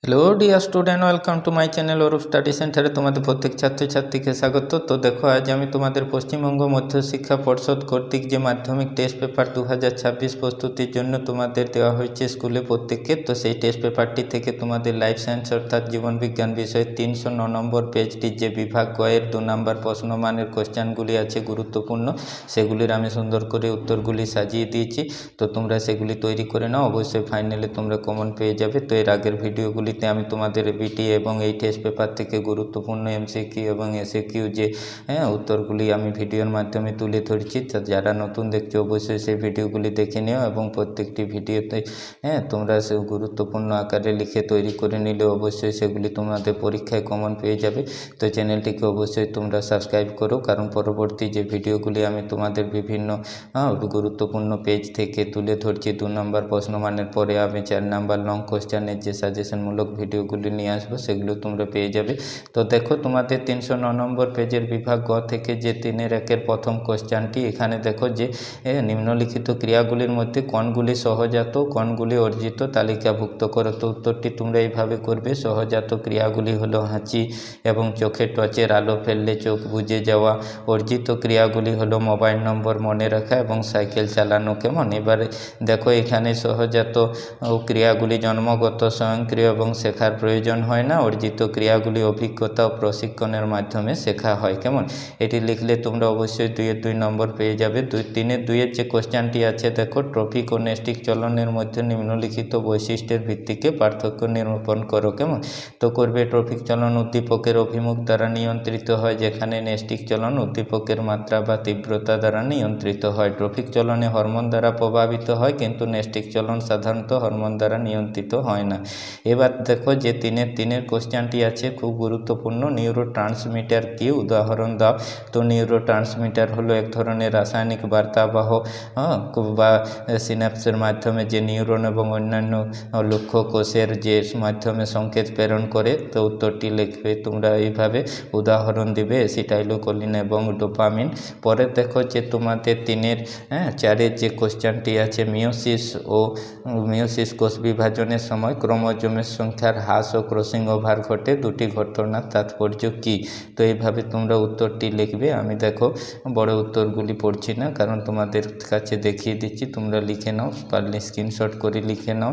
Hello dear student, welcome to my channel Arup study সেন্টারে তোমাদের প্রত্যেক ছাত্রছাত্রীকে স্বাগত। তো দেখো, আজ আমি তোমাদের পশ্চিমবঙ্গ মধ্যশিক্ষা পর্ষদ কর্তৃক যে মাধ্যমিক টেস্ট পেপার 2026 প্রস্তুতির জন্য তোমাদের দেওয়া হয়েছে স্কুলে প্রত্যেককে, তো সেই টেস্ট পেপারটি থেকে তোমাদের লাইফ সায়েন্স অর্থাৎ জীবনবিজ্ঞান বিষয়ের 309 নম্বর পেজটির যে বিভাগ গয়ের 2 নম্বর প্রশ্নমানের কোশ্চেনগুলি আছে গুরুত্বপূর্ণ, সেগুলির আমি সুন্দর করে উত্তরগুলি সাজিয়ে দিয়েছি। তো তোমরা সেগুলি তৈরি করে নাও, অবশ্যই ফাইনালে তোমরা কমন পেয়ে যাবে। তো এর আগের ভিডিওগুলিতে আমি তোমাদের বিটি এবং এই টেস্ট পেপার থেকে গুরুত্বপূর্ণ এমসিকিউ এবং এসএকিউ যে উত্তরগুলি আমি ভিডিওর মাধ্যমে তুলে ধরছি। তো যারা নতুন দেখছো অবশ্যই সেই ভিডিওগুলি দেখে নিও এবং প্রত্যেকটি ভিডিওতে তোমরা সে গুরুত্বপূর্ণ আকারে লিখে তৈরি করে নিলে অবশ্যই সেগুলি তোমাদের পরীক্ষায় কমন পেয়ে যাবে। তো চ্যানেলটিকে অবশ্যই তোমরা সাবস্ক্রাইব করো, কারণ পরবর্তী যে ভিডিওগুলি আমি তোমাদের বিভিন্ন গুরুত্বপূর্ণ পেজ থেকে তুলে ধরছি। 2 নম্বর প্রশ্নমানের পরে আমি 4 নম্বর লং কোশ্চেনের যে সাজেশনমূলক ভিডিওগুলি নিয়ে আসবো, সেগুলো তোমরা পেয়ে যাবে। তো দেখো, তোমাদের 309 নম্বর পেজের বিভাগ গ থেকে যে 3-1 প্রথম কোশ্চেনটি, এখানে দেখো যে নিম্নলিখিত ক্রিয়াগুলির মধ্যে কোনগুলি সহজাত কোনগুলি অর্জিত তালিকাভুক্ত করো। তো উত্তরটি তোমরা এইভাবে করবে। সহজাত ক্রিয়াগুলি হলো হাঁচি এবং চোখে টর্চের আলো ফেললে চোখ বুজে যাওয়া। অর্জিত ক্রিয়াগুলি হলো মোবাইল নম্বর মনে রাখা এবং সাইকেল চালানো। কেমন? এবারে দেখো, এখানে সহজাত ক্রিয়াগুলি জন্মগত, স্বয়ংক্রিয় এবং শেখার প্রয়োজন হয় না। অর্জিত ক্রিয়াগুলি অভিজ্ঞতা ও প্রশিক্ষণের মাধ্যমে শেখা হয়। কেমন? এটি লিখলে তোমরা অবশ্যই 2-2 নম্বর পেয়ে যাবে। 3-2-এর যে কোশ্চেনটি আছে, দেখো, ট্রফিক ও নেস্টিক চলনের মধ্যে নিম্নলিখিত বৈশিষ্ট্যের ভিত্তিকে পার্থক্য নিরূপণ করো। কেমন? তো করবে, ট্রফিক চলন উদ্দীপকের অভিমুখ দ্বারা নিয়ন্ত্রিত হয়, যেখানে নেস্টিক চলন উদ্দীপকের মাত্রা বা তীব্রতা দ্বারা নিয়ন্ত্রিত হয়। ট্রফিক চলনে হরমোন দ্বারা প্রভাবিত হয়, কিন্তু নেস্টিক চলন সাধারণত হরমোন দ্বারা নিয়ন্ত্রিত হয় না। এবার দেখো যে 3-3 কোশ্চেনটি আছে, খুব গুরুত্বপূর্ণ। নিউরো ট্রান্সমিটার কি? উদাহরণ দাও। তো নিউরো ট্রান্সমিটার হলো এক ধরনের রাসায়নিক বার্তাবাহ বা সিনাপসের মাধ্যমে যে নিউরন এবং অন্যান্য লক্ষ্য কোষের যে মাধ্যমে সংকেত প্রেরণ করে। তো উত্তরটি লিখবে তোমরা এইভাবে, উদাহরণ দিবে অ্যাসিটাইলকোলিন এবং ডোপামিন। পরে দেখো যে তোমাদের 3-4 যে কোশ্চেনটি আছে, মিওসিস কোষ বিভাজনের সময় ক্রোমোজোমের সংখ্যার হ্রাস ও ক্রসিং ওভার ঘটে, দুটি ঘটনার তাৎপর্য কী? তো এইভাবে তোমরা উত্তরটি লিখবে। আমি দেখো বড় উত্তরগুলি পড়ছি না, কারণ তোমাদের কাছে দেখিয়ে দিচ্ছি। তোমরা লিখে নাও, পারলে স্ক্রিনশট করে লিখে নাও,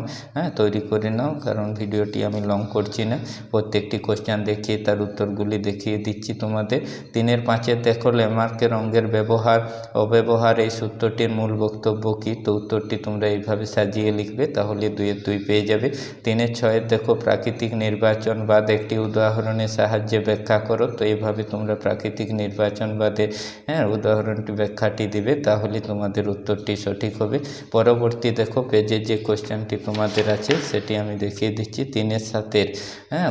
তৈরি করে নাও, কারণ ভিডিওটি আমি লং করছি না। প্রত্যেকটি কোশ্চেন দেখিয়ে তার উত্তরগুলি দেখিয়ে দিচ্ছি তোমাদের। 3-5 দেখো, ল্যামার্কের রঙের ব্যবহার অব্যবহার এই সূত্রটির মূল বক্তব্য কী? তো উত্তরটি তোমরা এইভাবে সাজিয়ে লিখবে, তাহলে 2-2 পেয়ে যাবে। 3-6 দেখো, প্রাকৃতিক নির্বাচনবাদ একটি উদাহরণের সাহায্যে ব্যাখ্যা করো। তো এইভাবে তোমরা প্রাকৃতিক নির্বাচনবাদের উদাহরণটি ব্যাখ্যাটি দিবে, তাহলে তোমাদের উত্তরটি সঠিক হবে। পরবর্তী দেখো পেজে যে কোশ্চেনটি তোমাদের আছে সেটি আমি দেখিয়ে দিচ্ছি। 3-7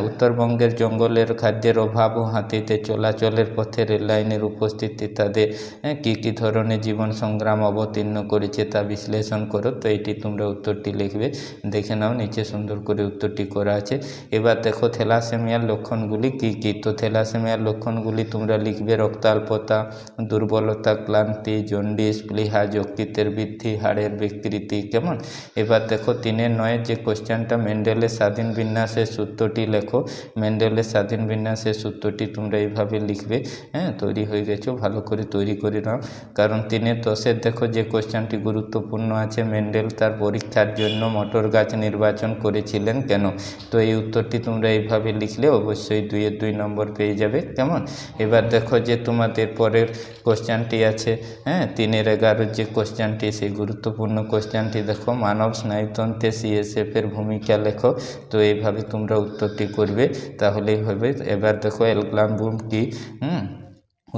উত্তরবঙ্গের জঙ্গলের খাদ্যের অভাব ও হাতিতে চলাচলের পথে রেললাইনের উপস্থিতি তাদের কী কী ধরনের জীবন সংগ্রাম অবতীর্ণ করেছে তা বিশ্লেষণ করো। তো এইটি তোমরা উত্তরটি লিখবে, দেখে নাও, নিচে সুন্দর করে উত্তরটি করা আছে। এবার দেখো, থ্যালাসেমিয়ার লক্ষণগুলি কী কী? তো থ্যালাসেমিয়ার লক্ষণগুলি তোমরা লিখবে: রক্তাল্পতা, দুর্বলতা, ক্লান্তি, জন্ডিস, প্লীহা, যকৃতের বৃদ্ধি, হাড়ের বিকৃতি। কেমন? এবার দেখো 3-9 যে কোশ্চেনটা, মেন্ডেলের স্বাধীন বিন্যাসের সূত্রটি লেখো। মেন্ডেলের স্বাধীন বিন্যাসের সূত্রটি তোমরা এইভাবে লিখবে। তৈরি হয়ে গেছো, ভালো করে তৈরি করে নাও, কারণ 3-10 দেখো যে কোশ্চেনটি গুরুত্বপূর্ণ আছে, মেন্ডেল তার পরীক্ষার জন্য মটর গাছ নির্বাচন করেছিলেন কেন? তো এই উত্তরটি তোমরা এইভাবে লিখলে অবশ্যই 2-2 নম্বর পেয়ে যাবে। কেমন? এবার দেখো যে তোমাদের পরের কোশ্চেনটি আছে 3-11 যে কোশ্চেনটি, সেই গুরুত্বপূর্ণ কোশ্চেনটি দেখো, মানব স্নায়ুতন্ত্রে CSF-এর ভূমিকা লেখো। তো এইভাবে তোমরা উত্তরটি করবে, তাহলেই হবে। এবার দেখো, অ্যালগলামবুম কি?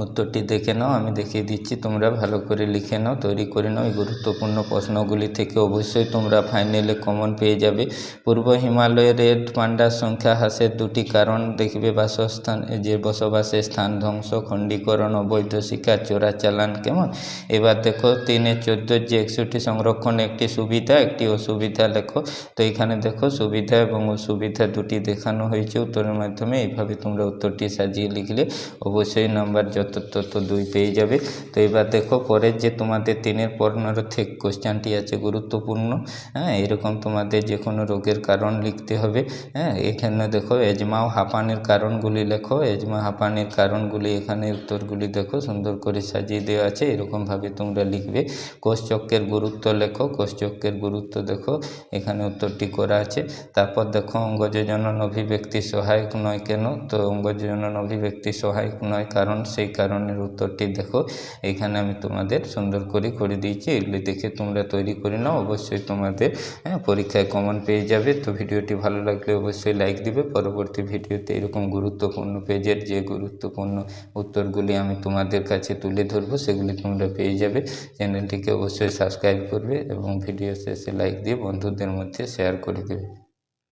উত্তরটি দেখে নাও, আমি দেখিয়ে দিচ্ছি, তোমরা ভালো করে লিখে নাও, তৈরি করে নাও। এই গুরুত্বপূর্ণ প্রশ্নগুলি থেকে অবশ্যই তোমরা ফাইনালে কমন পেয়ে যাবে। পূর্ব হিমালয়ে রেড পান্ডার সংখ্যা হ্রাসের 2টি কারণ দেখবে: বাসস্থান, যে বসবাসের স্থান ধ্বংস, খণ্ডীকরণ, অবৈধ শিকার, চোরাচালান। কেমন? এবার দেখো 3-14 যে 61 সংরক্ষণ একটি সুবিধা একটি অসুবিধা লেখো। তো এখানে দেখো সুবিধা এবং অসুবিধা দুটি দেখানো হয়েছে উত্তরের মাধ্যমে। এইভাবে তোমরা উত্তরটি সাজিয়ে লিখলে অবশ্যই নাম্বার যত তো 2 পেয়ে যাবে। তো এবার দেখো পরের যে তোমাদের 3-এর 15 থেকে কোশ্চেনটি আছে গুরুত্বপূর্ণ। হ্যাঁ, এরকম তোমাদের যে কোনো রোগের কারণ লিখতে হবে। হ্যাঁ, এখানে দেখো এজমা ও হাঁপানির কারণগুলি লেখো। এজমা হাঁপানির কারণগুলি এখানে উত্তরগুলি দেখো সুন্দর করে সাজিয়ে দেওয়া আছে, এরকমভাবে তোমরা লিখবে। কোষচক্রের গুরুত্ব লেখো। কোষচক্রের গুরুত্ব দেখো এখানে উত্তরটি করা আছে। তারপর দেখো অঙ্গ যোজনন অভিব্যক্তি সহায়ক নয় কেন? তো অঙ্গ যোজনন অভিব্যক্তি সহায়ক নয় কারণ সেই কারণের উত্তরটি দেখো এখানে আমি তোমাদের সুন্দর করে দিয়েছি। এগুলি দেখে তোমরা তৈরি করে নাও, অবশ্যই তোমাদের পরীক্ষায় কমন পেয়ে যাবে। তো ভিডিওটি ভালো লাগলে অবশ্যই লাইক দিবে। পরবর্তী ভিডিওতে এরকম গুরুত্বপূর্ণ পেজের যে গুরুত্বপূর্ণ উত্তরগুলি আমি তোমাদের কাছে তুলে ধরবো সেগুলি তোমরা পেয়ে যাবে। চ্যানেলটিকে অবশ্যই সাবস্ক্রাইব করবে এবং ভিডিও শেষে লাইক দিয়ে বন্ধুদের মধ্যে শেয়ার করে দেবে।